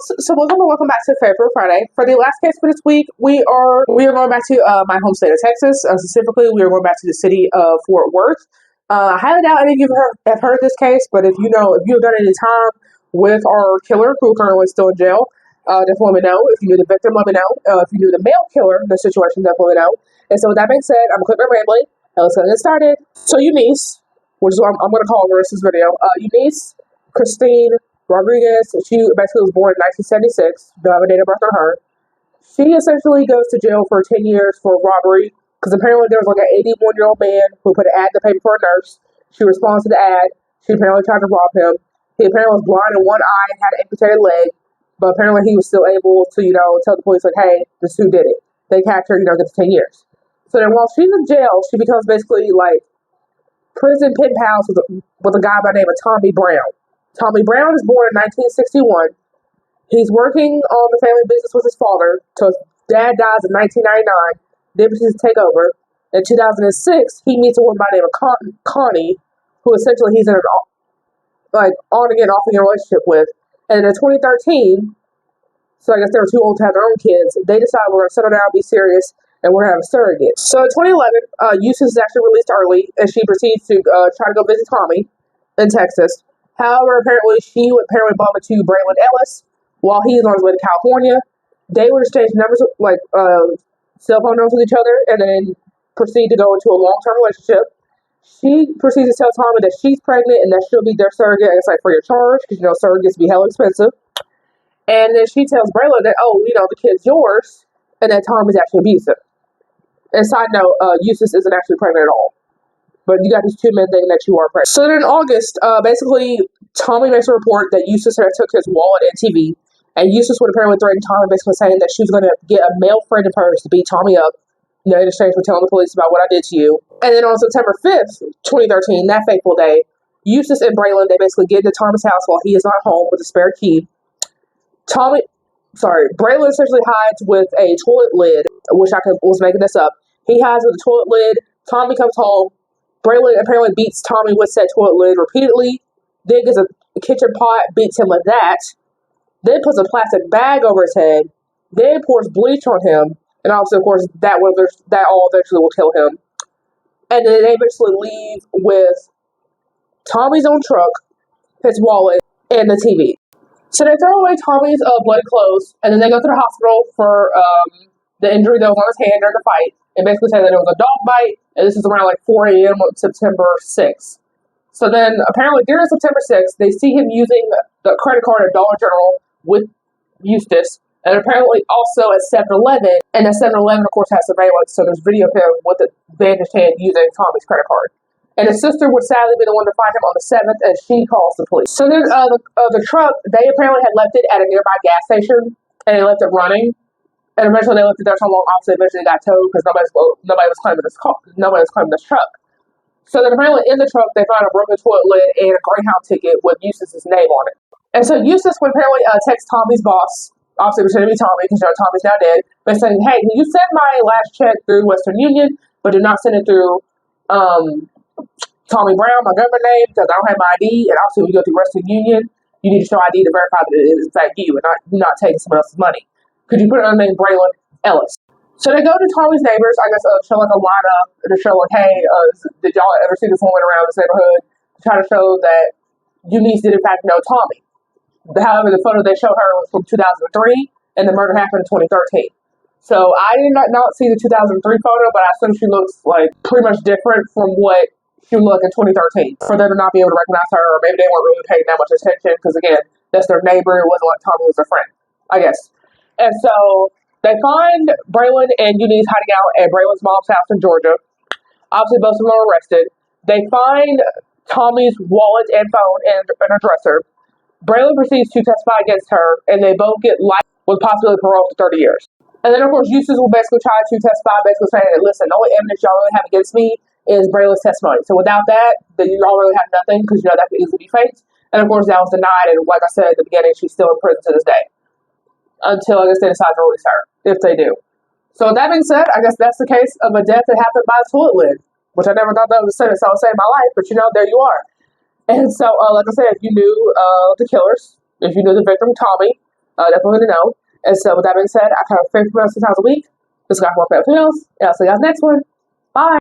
So welcome back to Favorite Friday. For the last case for this week, we are going back to my home state of Texas. Specifically, we are going back to the city of Fort Worth. I highly doubt any of you have heard of this case, but if you've done any time with our killer who currently is still in jail, definitely let me know. If you knew the victim, let me know. If you knew the male killer in the situation, definitely let me know. And so with that being said, I'm going to quit my rambling and let's get started. So Eunice, which is what I'm going to call her in this video, Eunice, Cristina, Rodriguez, she basically was born in 1976. Don't have a date of birth on her. She essentially goes to jail for 10 years for robbery because apparently there was like an 81-year-old man who put an ad in the paper for a nurse. She responds to the ad. She apparently tried to rob him. He apparently was blind in one eye and had an amputated leg, but apparently he was still able to, tell the police, like, hey, this is who did it. They catch her, gets 10 years. So then while she's in jail, she becomes basically like prison pen pals with a guy by the name of Tommy Brown. Tommy Brown is born in 1961. He's working on the family business with his father till his dad dies in 1999. Then proceeds to take over. In 2006, he meets a woman by the name of Connie, who essentially he's in an on-again, off-again relationship with. And in 2013, so I guess they were too old to have their own kids, they decided we're going to settle down, be serious, and we're going to have a surrogate. So in 2011, Eunice is actually released early, and she proceeds to try to go visit Tommy in Texas. However, apparently she would bump into Braylon Ellis while he is on his way to California. They would exchange numbers, cell phone numbers with each other, and then proceed to go into a long-term relationship. She proceeds to tell Tommy that she's pregnant and that she'll be their surrogate, I guess, for your charge, because, surrogates be hella expensive. And then she tells Braylon that, the kid's yours, and that Tommy's actually abusive. And side note, Eunice isn't actually pregnant at all. But you got these two men thinking that you are pregnant. So then in August, basically, Tommy makes a report that Eunice had took his wallet and TV. And Eunice would apparently threaten Tommy, basically saying that she was going to get a male friend of hers to beat Tommy up, in exchange for telling the police about what I did to you. And then on September 5th, 2013, that fateful day, Eunice and Braylon, they basically get into Tommy's house while he is not home with a spare key. Braylon essentially hides with a toilet lid, which was making this up. He hides with a toilet lid. Tommy comes home. Braylon apparently beats Tommy with said toilet lid repeatedly, then gets a kitchen pot, beats him with that, then puts a plastic bag over his head, then pours bleach on him, and obviously, of course, that all eventually will kill him. And then they eventually leave with Tommy's own truck, his wallet, and the TV. So they throw away Tommy's bloody clothes, and then they go to the hospital for the injury that was on his hand during the fight, and basically say that it was a dog bite, and this is around 4 a.m. on September 6th. So then, apparently, during September 6th, they see him using the credit card at Dollar General with Eunice, and apparently also at 7-Eleven, and at 7-Eleven, of course, has surveillance, so there's video of him with a bandaged hand using Tommy's credit card. And his sister would sadly be the one to find him on the 7th, and she calls the police. So then, the truck, they apparently had left it at a nearby gas station, and they left it running. And eventually they left it there so long, obviously eventually it got towed because nobody was claiming this car. Nobody was claiming this truck. So then apparently in the truck, they found a broken toilet lid and a Greyhound ticket with Eunice's name on it. And so Eunice would apparently text Tommy's boss, obviously pretending to be Tommy because Tommy's now dead, but saying, hey, can you send my last check through Western Union, but do not send it through Tommy Brown, my government name, because I don't have my ID, and obviously when you go through Western Union, you need to show ID to verify that it is in fact you and not taking someone else's money. Could you put it on the name Braylon Ellis? So they go to Tommy's neighbors, I guess, show a lineup to show hey, did y'all ever see this woman around this neighborhood? To try to show that Eunice did in fact know Tommy. However, the photo they show her was from 2003, and the murder happened in 2013. So I did not see the 2003 photo, but I assume she looks pretty much different from what she looked in 2013. For them to not be able to recognize her, or maybe they weren't really paying that much attention, because again, that's their neighbor. It wasn't like Tommy was their friend, I guess. And so they find Braylon and Eunice hiding out at Braylon's mom's house in Georgia. Obviously, both of them are arrested. They find Tommy's wallet and phone in a dresser. Braylon proceeds to testify against her, and they both get life with possibility parole to 30 years. And then, of course, Eunice will basically try to testify, basically saying that, listen, the only evidence y'all really have against me is Braylon's testimony. So without that, then y'all really have nothing, because that could easily be faked. And, of course, that was denied, and like I said at the beginning, she's still in prison to this day. Until, I guess, they decide to release her, if they do. So, with that being said, I guess that's the case of a death that happened by a toilet lid, which I never thought that was a sentence I would say in my life, but, there you are. And so, like I said, if you knew the killers, if you knew the victim, Tommy, Definitely to know. And so, with that being said, I try to pray for us 6 times a week. Just got more for everything else. And I'll see you guys next one. Bye.